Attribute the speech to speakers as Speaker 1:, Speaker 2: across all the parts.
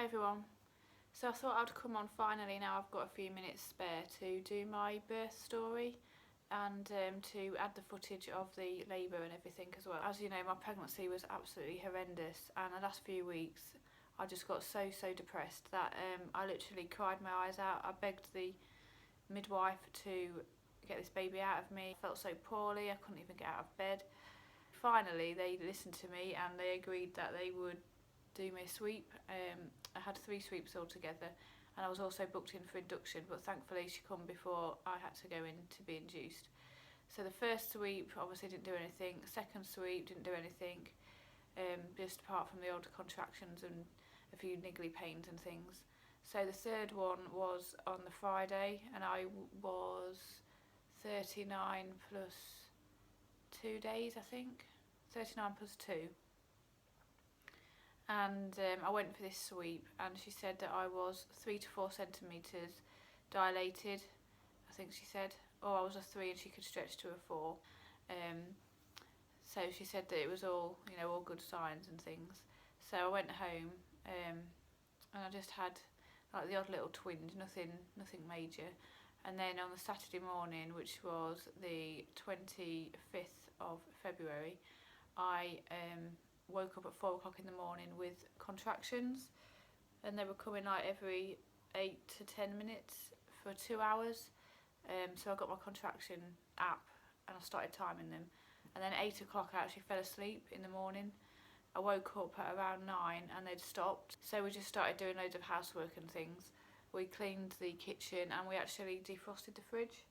Speaker 1: Hi everyone. So I thought I'd come on finally now I've got a few minutes spare to do my birth story and to add the footage of the labour and everything as well. As you know, my pregnancy was absolutely horrendous, and the last few weeks I just got so depressed that I literally cried my eyes out. I begged the midwife to get this baby out of me. I felt so poorly, I couldn't even get out of bed. Finally they listened to me and they agreed that they would do me a sweep. I had 3 sweeps altogether, and I was also booked in for induction, but thankfully she come before I had to go in to be induced. So the first sweep obviously didn't do anything, second sweep didn't do anything, just apart from the odd contractions and a few niggly pains and things. So the third one was on the Friday, and I was 39 plus 2 days, I think, 39 plus 2. And I went for this sweep, and she said that I was 3 to 4 centimetres dilated, I think she said, or I was a 3 and she could stretch to a 4. So she said that it was all, you know, all good signs and things. So I went home, and I just had like the odd little twinge, nothing major. And then on the Saturday morning, which was the 25th of February, I woke up at 4 o'clock in the morning with contractions, and they were coming like every 8 to 10 minutes for 2 hours. So I got my contraction app and I started timing them, and then 8 o'clock I actually fell asleep in the morning. I woke up at around 9 and they'd stopped, so we just started doing loads of housework and things. We cleaned the kitchen and we actually defrosted the fridge,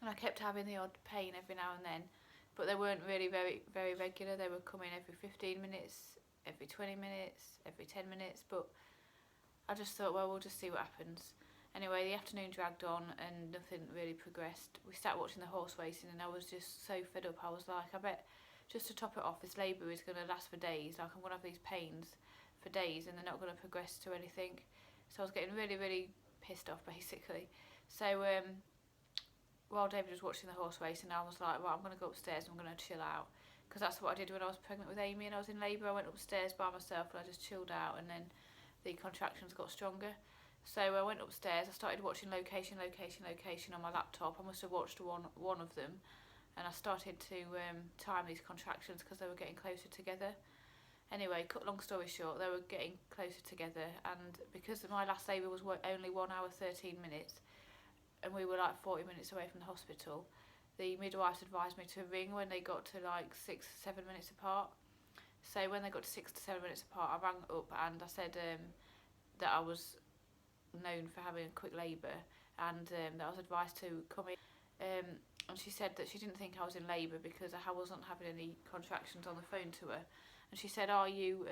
Speaker 1: and I kept having the odd pain every now and then, but they weren't really very regular. They were coming every 15 minutes, every 20 minutes, every 10 minutes, but I just thought, well, we'll just see what happens. Anyway, the afternoon dragged on and nothing really progressed. We sat watching the horse racing and I was just so fed up. I was like, I bet, just to top it off, this labour is going to last for days. Like, I'm going to have these pains for days and they're not going to progress to anything. So I was getting really pissed off, basically. So while David was watching the horse race, and I was like, well, I'm going to go upstairs and I'm going to chill out, because that's what I did when I was pregnant with Amy and I was in labour. I went upstairs by myself and I just chilled out, and then the contractions got stronger. So I went upstairs, I started watching location on my laptop. I must have watched one of them, and I started to time these contractions because they were getting closer together. Anyway, cut long story short, they were getting closer together, and because my last labour was only 1 hour 13 minutes, and we were like 40 minutes away from the hospital, the midwives advised me to ring when they got to like 6-7 minutes apart. So when they got to 6 to 7 minutes apart, I rang up and I said that I was known for having a quick labour, and that I was advised to come in. And she said that she didn't think I was in labour because I wasn't having any contractions on the phone to her. And she said, are you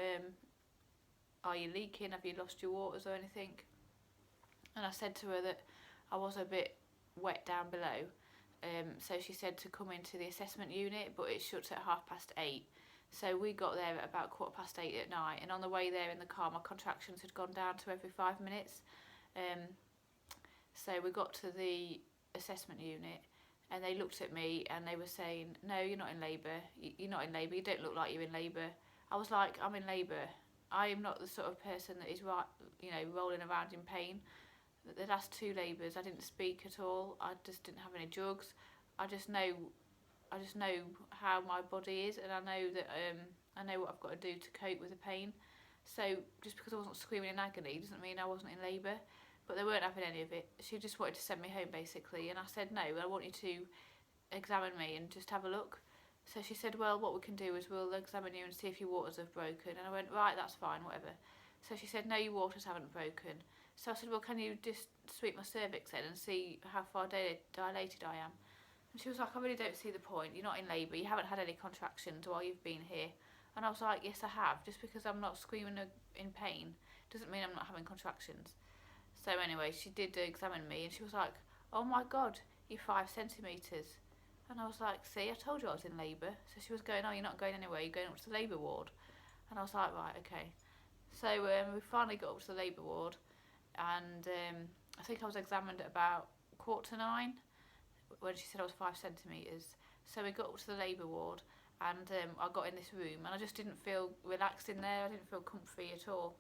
Speaker 1: leaking? Have you lost your waters or anything? And I said to her that I was a bit wet down below. So she said to come into the assessment unit, but it shuts at 8:30. So we got there at about 8:15 at night, and on the way there in the car my contractions had gone down to every 5 minutes. So we got to the assessment unit and they looked at me and they were saying, no, you're not in labour, you're not in labour, you don't look like you're in labour. I was like, I'm in labour. I am not the sort of person that is rolling around in pain. The last 2 labours I didn't speak at all. I just didn't have any drugs. I just know how my body is, and I know that I know what I've got to do to cope with the pain. So just because I wasn't screaming in agony doesn't mean I wasn't in labour. But they weren't having any of it. She just wanted to send me home, basically, and I said, no, I want you to examine me and just have a look. So she said, well, what we can do is we'll examine you and see if your waters have broken. And I went, right, that's fine, whatever. So she said, no, your waters haven't broken. So I said, well, can you just sweep my cervix then and see how far dilated I am? And she was like, I really don't see the point. You're not in labour. You haven't had any contractions while you've been here. And I was like, yes, I have. Just because I'm not screaming in pain doesn't mean I'm not having contractions. So anyway, she did examine me and she was like, oh my God, you're 5 centimetres. And I was like, see, I told you I was in labour. So she was going, oh, you're not going anywhere, you're going up to the labour ward. And I was like, right, okay. So we finally got up to the labour ward, and I think I was examined at about 8:45 when she said I was 5 centimetres. So we got up to the labour ward, and I got in this room and I just didn't feel relaxed in there. I didn't feel comfy at all.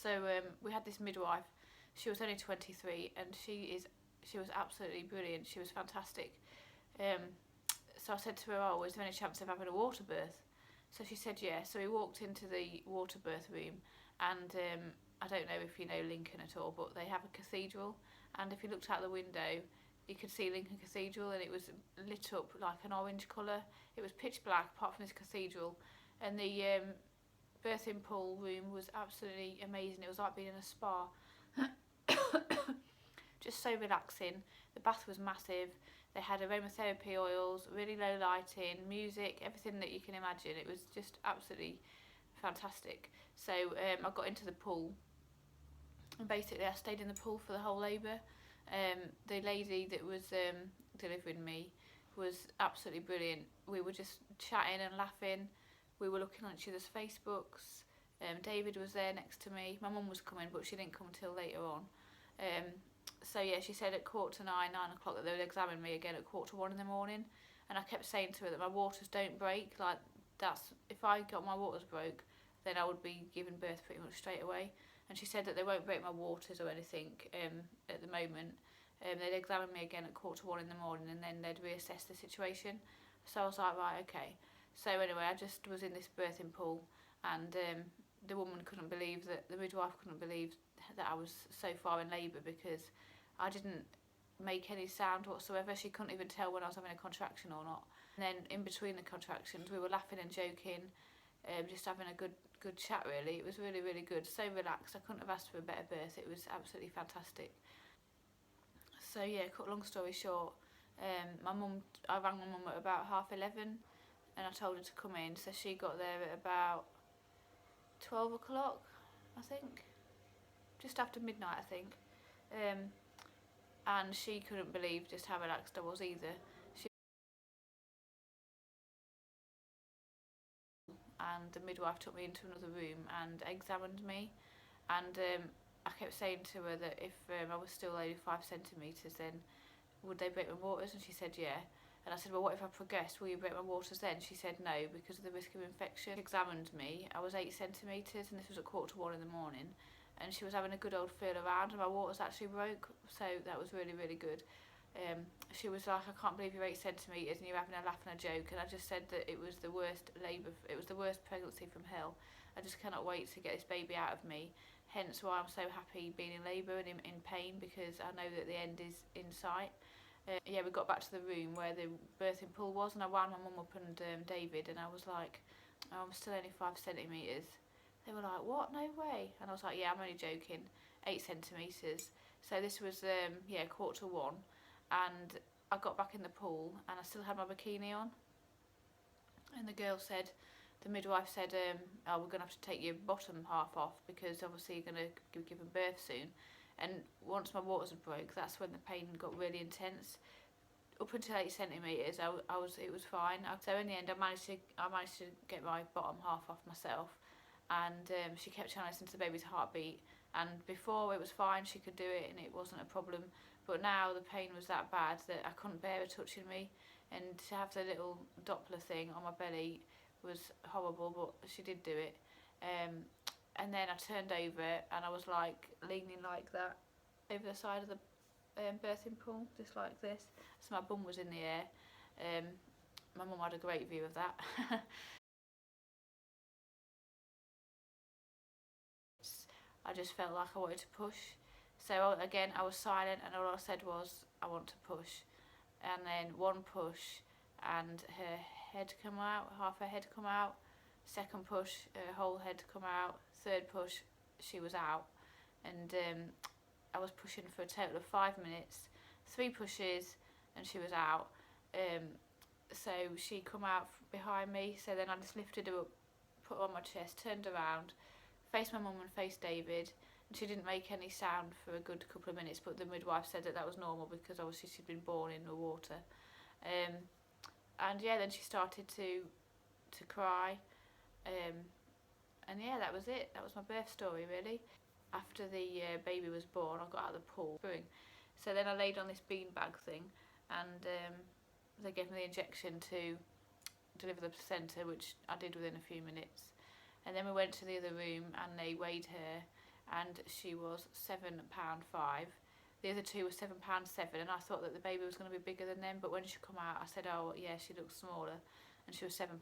Speaker 1: So we had this midwife. She was only 23 and she was absolutely brilliant. She was fantastic. So I said to her, oh, is there any chance of having a water birth? So she said yes. So we walked into the water birth room, and I don't know if you know Lincoln at all, but they have a cathedral, and if you looked out the window you could see Lincoln Cathedral, and it was lit up like an orange colour. It was pitch black apart from this cathedral, and the birthing pool room was absolutely amazing. It was like being in a spa. Just so relaxing. The bath was massive. They had aromatherapy oils, really low lighting, music, everything that you can imagine. It was just absolutely fantastic. So I got into the pool, and basically I stayed in the pool for the whole labour. The lady that was delivering me was absolutely brilliant. We were just chatting and laughing. We were looking on each other's Facebooks. David was there next to me. My mum was coming, but she didn't come till later on. So yeah, she said at 8:45, 9 o'clock that they would examine me again at 1:45 in the morning. And I kept saying to her that my waters don't break. Like, that's, if I got my waters broke, then I would be giving birth pretty much straight away. And she said that they won't break my waters or anything at the moment. They'd examine me again at 1:45 in the morning, and then they'd reassess the situation. So I was like, right, okay. So anyway, I just was in this birthing pool, and the woman couldn't believe that, the midwife couldn't believe that I was so far in labour, because I didn't make any sound whatsoever. She couldn't even tell when I was having a contraction or not. And then in between the contractions we were laughing and joking, just having a good chat really. It was really, really good, so relaxed. I couldn't have asked for a better birth. It was absolutely fantastic. So yeah, cut long story short, I rang my mum at about 11:30, and I told her to come in. So she got there at about 12 o'clock, I think, just after midnight, I think. And she couldn't believe just how relaxed I was either. And the midwife took me into another room and examined me, and I kept saying to her that if I was still only 5 centimetres, then would they break my waters? And she said yeah. And I said, well, what if I progressed? Will you break my waters then? She said no, because of the risk of infection. She examined me. I was 8 centimetres, and this was at 1:45 in the morning. And she was having a good old feel around, and my waters actually broke. So that was really, really good. She was like, I can't believe you're 8 centimetres and you're having a laugh and a joke. And I just said that it was the worst labour, it was the worst pregnancy from hell. I just cannot wait to get this baby out of me. Hence why I'm so happy being in labour and in pain, because I know that the end is in sight. Yeah, we got back to the room where the birthing pool was, and I wound my mum up and David, and I was like, oh, I'm still only 5 centimetres. They were like, what? No way. And I was like, yeah, I'm only joking. 8 centimetres. So this was, yeah, 1:45. And I got back in the pool, and I still had my bikini on. And the girl said, the midwife said, oh, we're going to have to take your bottom half off, because obviously you're going to be giving birth soon. And once my waters had broke, that's when the pain got really intense. Up until 8 centimetres, it was fine. So in the end, I managed to get my bottom half off myself, and she kept trying to listen to the baby's heartbeat. And before it was fine, she could do it, and it wasn't a problem. But now the pain was that bad that I couldn't bear her touching me, and to have the little Doppler thing on my belly was horrible, but she did do it. And then I turned over, and I was like leaning like that over the side of the birthing pool, just like this. So my bum was in the air. My mum had a great view of that. I just felt like I wanted to push. So again, I was silent, and all I said was, I want to push. And then one push, and her head come out, half her head come out. Second push, her whole head come out. Third push, she was out. And I was pushing for a total of 5 minutes. 3 pushes, and she was out. So she come out behind me. So then I just lifted her up, put her on my chest, turned around, faced my mum and faced David. And she didn't make any sound for a good couple of minutes, but the midwife said that that was normal, because obviously she'd been born in the water. And yeah, then she started to cry. And yeah, that was it. That was my birth story, really. After the baby was born, I got out of the pool. So then I laid on this beanbag thing, and they gave me the injection to deliver the placenta, which I did within a few minutes. And then we went to the other room and they weighed her, and she was £7.5. The other two were £7.7, and I thought that the baby was going to be bigger than them, but when she come out I said, oh yeah, she looks smaller, and she was £7.5.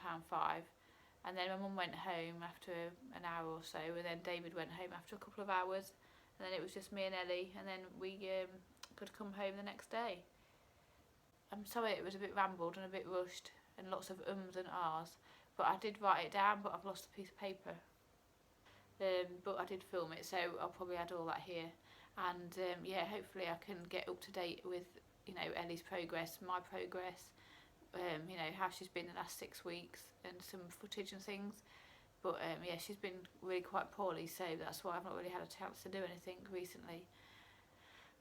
Speaker 1: And then my mum went home after an hour or so, and then David went home after a couple of hours, and then it was just me and Ellie, and then we could come home the next day. I'm sorry it was a bit rambled and a bit rushed and lots of ums and ahs, but I did write it down, but I've lost a piece of paper. But I did film it, so I'll probably add all that here. And yeah, hopefully I can get up to date with, you know, Ellie's progress, my progress, you know, how she's been the last 6 weeks, and some footage and things. But yeah, she's been really quite poorly, so that's why I've not really had a chance to do anything recently.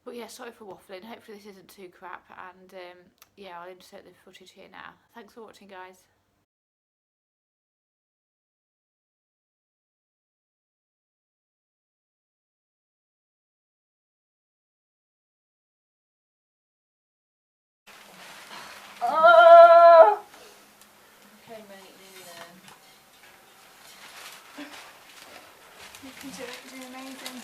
Speaker 1: But yeah, sorry for waffling. Hopefully this isn't too crap, and yeah, I'll insert the footage here now. Thanks for watching, guys. Oh! Okay, mate, nearly there. You can do it, you're doing amazing.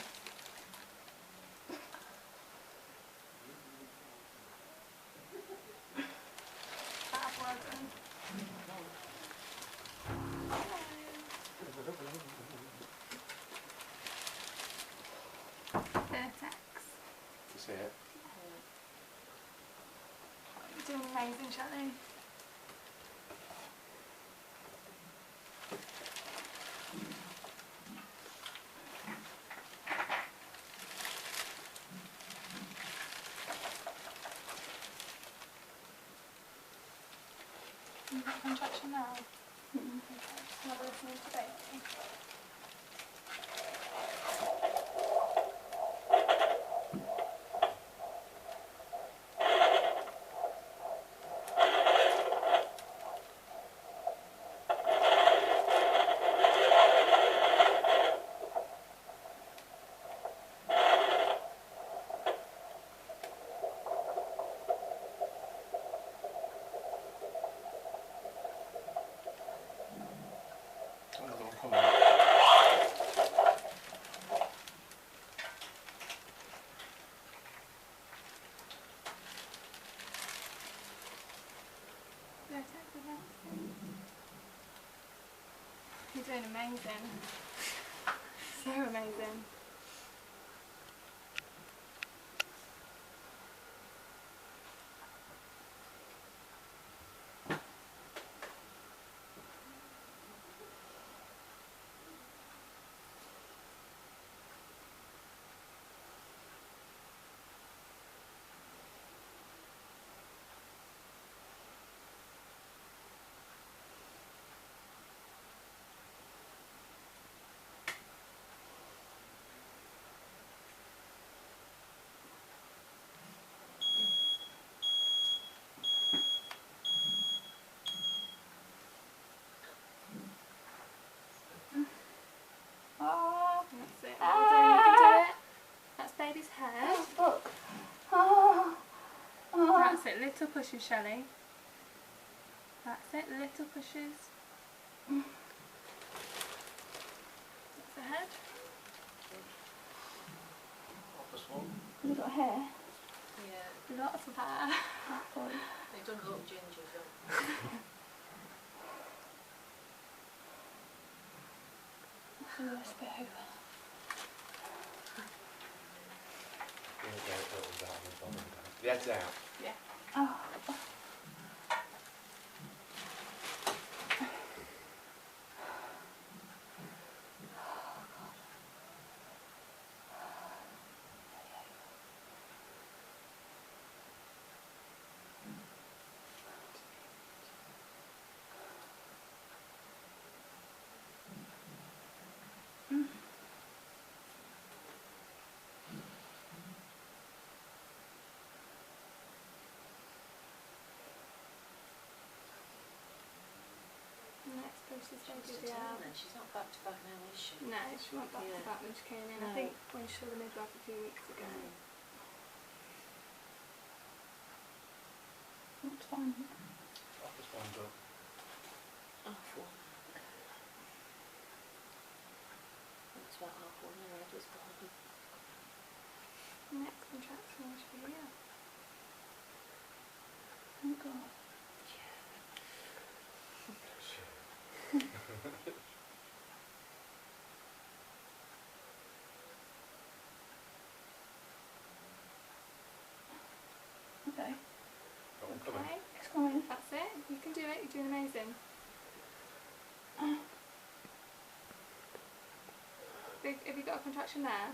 Speaker 2: You see it?
Speaker 1: You're doing amazing, Shelley. You got contraction now? Okay, just another listening to baby.
Speaker 2: Another one coming.
Speaker 1: You're doing amazing. So amazing. Oh, that's it. Well done, you can do it. That's baby's head.
Speaker 2: Oh, look. Oh, oh.
Speaker 1: That's it, little pushes, Shelley. That's it, little pushes. That's the head.
Speaker 2: This one.
Speaker 3: Have you got hair?
Speaker 1: Yeah. Lots of hair.
Speaker 4: They don't look ginger, though.
Speaker 1: Let's go over.
Speaker 2: The head's out.
Speaker 1: Yeah.
Speaker 3: Oh.
Speaker 1: Next process
Speaker 4: She's
Speaker 1: baby out.
Speaker 4: then. She's not back to back now, is she?
Speaker 1: No, she went back to back when she came in.
Speaker 4: No.
Speaker 1: I think when she saw the midwife a few weeks ago.
Speaker 3: That's fine.
Speaker 2: Off this one, go.
Speaker 4: Half one. That's about half one there, I just got
Speaker 3: Next contraction was for you. Oh God. Okay. Okay, just come in, that's it. You can do it, you're doing amazing. Have you got a contraction there?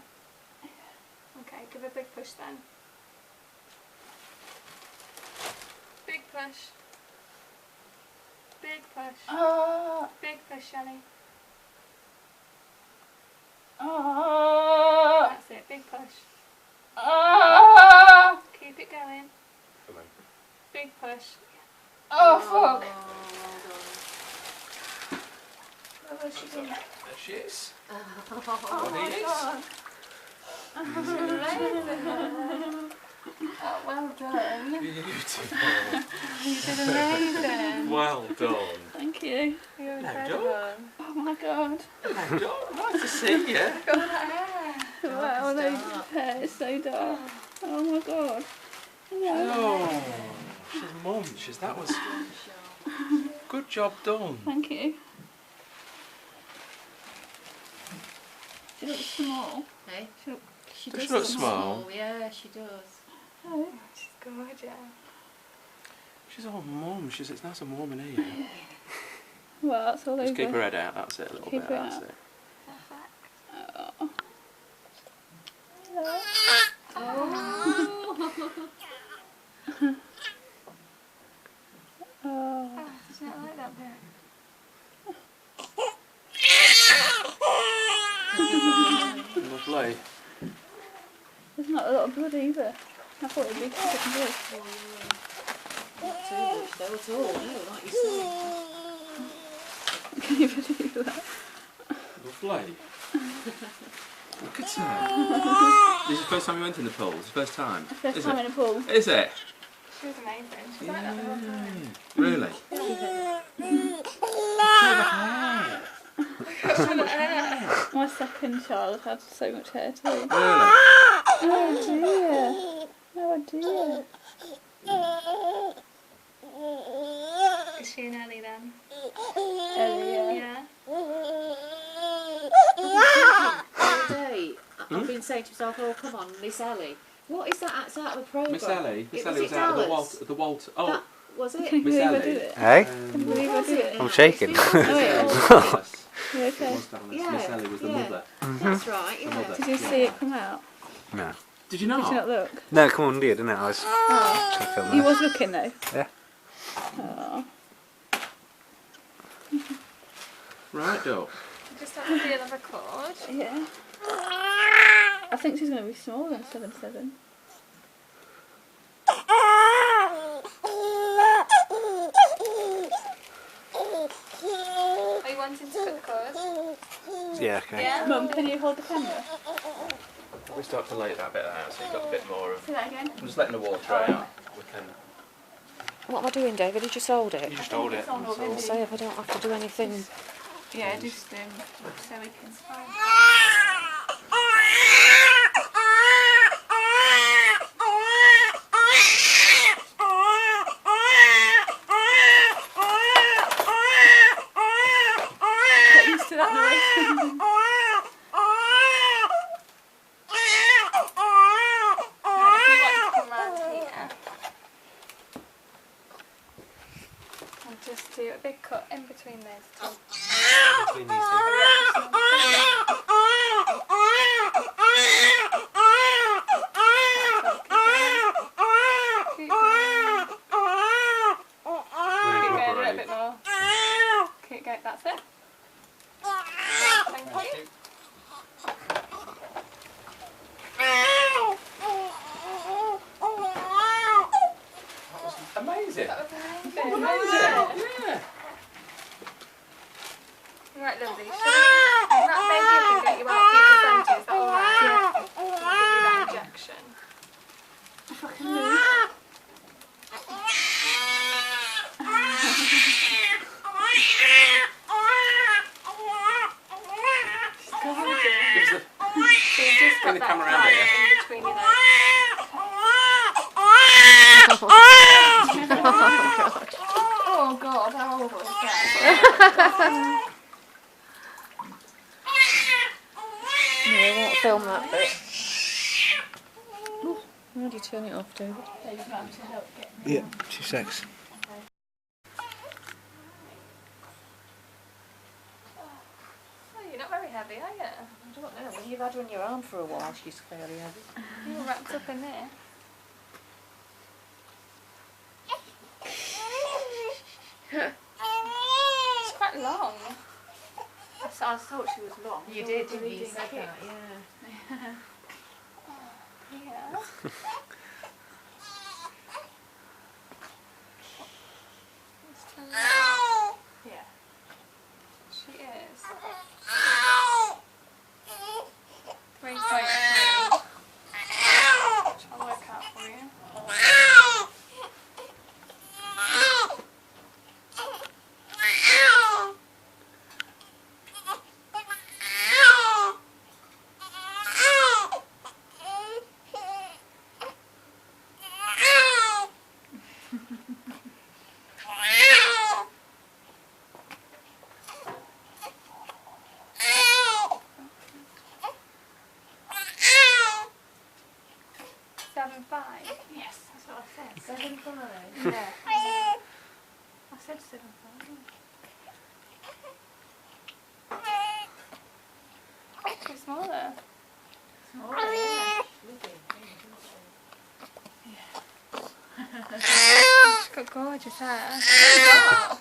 Speaker 3: Okay, give a big push then. Big push. Big push. Big push, Shelley. That's it, big push. Keep it going. Big push. Oh, fuck. What was she doing?
Speaker 2: There she is.
Speaker 3: Oh
Speaker 2: What
Speaker 3: my
Speaker 2: it is.
Speaker 3: God. Oh, well done.
Speaker 2: Beautiful.
Speaker 3: You did amazing.
Speaker 2: Well done.
Speaker 3: Thank you.
Speaker 1: You're
Speaker 2: No,
Speaker 1: incredible.
Speaker 3: Oh my God.
Speaker 2: Well done. Nice to see you.
Speaker 1: Look at that hair.
Speaker 3: Wow,
Speaker 4: it's
Speaker 3: the
Speaker 4: dark.
Speaker 3: hair is so dark. Oh my God. No.
Speaker 2: Oh, she's mum. That was good job done.
Speaker 3: Thank you. She looks small.
Speaker 4: Hey? She
Speaker 2: Does she look small?
Speaker 4: Yeah, she does.
Speaker 3: Oh.
Speaker 1: She's gorgeous.
Speaker 2: She's all mum. It's nice and warm in here.
Speaker 3: Well, that's all
Speaker 2: Just
Speaker 3: over.
Speaker 2: keep her head out. That's it. A little
Speaker 3: Keep
Speaker 2: bit.
Speaker 3: her
Speaker 2: That's
Speaker 3: out.
Speaker 2: it.
Speaker 3: Oh. Hello. Oh.
Speaker 1: Does not like that bit.
Speaker 2: Lovely.
Speaker 3: There's not a lot of blood either. I thought it would be fucking blood.
Speaker 4: Not too much though at all, no, like you said.
Speaker 3: Can you believe that?
Speaker 2: Lovely. Look at her. This is the first time you went in the pool. It's the first time.
Speaker 3: First
Speaker 2: Is
Speaker 3: time
Speaker 2: it?
Speaker 3: in a pool.
Speaker 2: Is it?
Speaker 1: She was amazing. She's like that the whole time.
Speaker 2: Really?
Speaker 3: My second child had so much hair too.
Speaker 2: Really?
Speaker 3: Oh dear. Oh dear.
Speaker 1: Is she an Ellie then?
Speaker 3: Ellie, yeah.
Speaker 1: Yeah.
Speaker 4: The other day, I've been saying to myself, oh come on, Miss Ellie. What is that act out of the programme?
Speaker 2: Miss Ellie. Miss
Speaker 4: Was
Speaker 2: Ellie
Speaker 4: it
Speaker 2: was out
Speaker 4: Dallas?
Speaker 2: at the Walter. Oh,
Speaker 4: That, was it?
Speaker 3: Can you
Speaker 2: Miss
Speaker 3: believe I
Speaker 2: Ellie.
Speaker 3: do it?
Speaker 5: Hey?
Speaker 3: Can you believe I do it?
Speaker 5: I'm shaking.
Speaker 3: Oh, wait,
Speaker 2: Dallas.
Speaker 3: You okay?
Speaker 2: Was Dallas.
Speaker 4: Yeah,
Speaker 2: Miss Ellie was the
Speaker 4: yeah.
Speaker 2: mother.
Speaker 4: That's right,
Speaker 2: The
Speaker 4: yeah.
Speaker 2: mother.
Speaker 3: Did you see it come out?
Speaker 5: No.
Speaker 2: Did you not?
Speaker 3: Did you not look?
Speaker 5: No, come on, dear, didn't it? I was
Speaker 3: Oh.
Speaker 5: checking on
Speaker 3: You
Speaker 5: there.
Speaker 3: was looking though?
Speaker 5: Yeah.
Speaker 3: Oh.
Speaker 2: Right, Doc.
Speaker 1: Just have to feel of a cord.
Speaker 3: Yeah. I think she's going to be smaller than 7'7".
Speaker 1: Are you wanting to cut the cord?
Speaker 5: Yeah, okay.
Speaker 1: Yeah?
Speaker 3: Mum, can you hold the camera?
Speaker 2: We start to lay that bit out so you've got a bit more of.
Speaker 3: Say that again.
Speaker 2: I'm just letting the water out. We can.
Speaker 4: What am I doing, David? You just hold it?
Speaker 2: You just hold it.
Speaker 3: It's on
Speaker 2: that's all.
Speaker 3: already.
Speaker 4: Say if I don't have to do anything.
Speaker 3: Yeah, just so we can... Get used to that noise.
Speaker 1: Right, if you want to come round here, I'll just do a big cut in between those two.
Speaker 2: Between these two. Give us the,
Speaker 3: So you've just
Speaker 2: bring
Speaker 3: got
Speaker 2: the
Speaker 3: that
Speaker 2: camera around
Speaker 3: part
Speaker 2: here.
Speaker 3: in between your legs. Oh god, how horrible is that?
Speaker 4: No, we won't film that bit. How do you turn it off, David?
Speaker 3: David's about to help get me.
Speaker 5: Yeah, 2 secs.
Speaker 3: Oh, you're not very heavy, are you?
Speaker 4: I don't know. When you've had her on your arm for a while, she's fairly heavy.
Speaker 3: You're wrapped up in there. It's quite long.
Speaker 1: I thought she was long.
Speaker 4: You
Speaker 1: Don't
Speaker 4: did,
Speaker 1: really
Speaker 4: didn't you?
Speaker 1: think
Speaker 4: Said
Speaker 1: it.
Speaker 4: that, yeah.
Speaker 3: Yeah.
Speaker 1: Yeah.
Speaker 3: She is. 3.3. I'll work out for you.
Speaker 1: Yes, that's what I said.
Speaker 4: 7'5".
Speaker 1: Yeah. I said 7.5.
Speaker 3: Too smaller. She's got gorgeous hair. It's dark.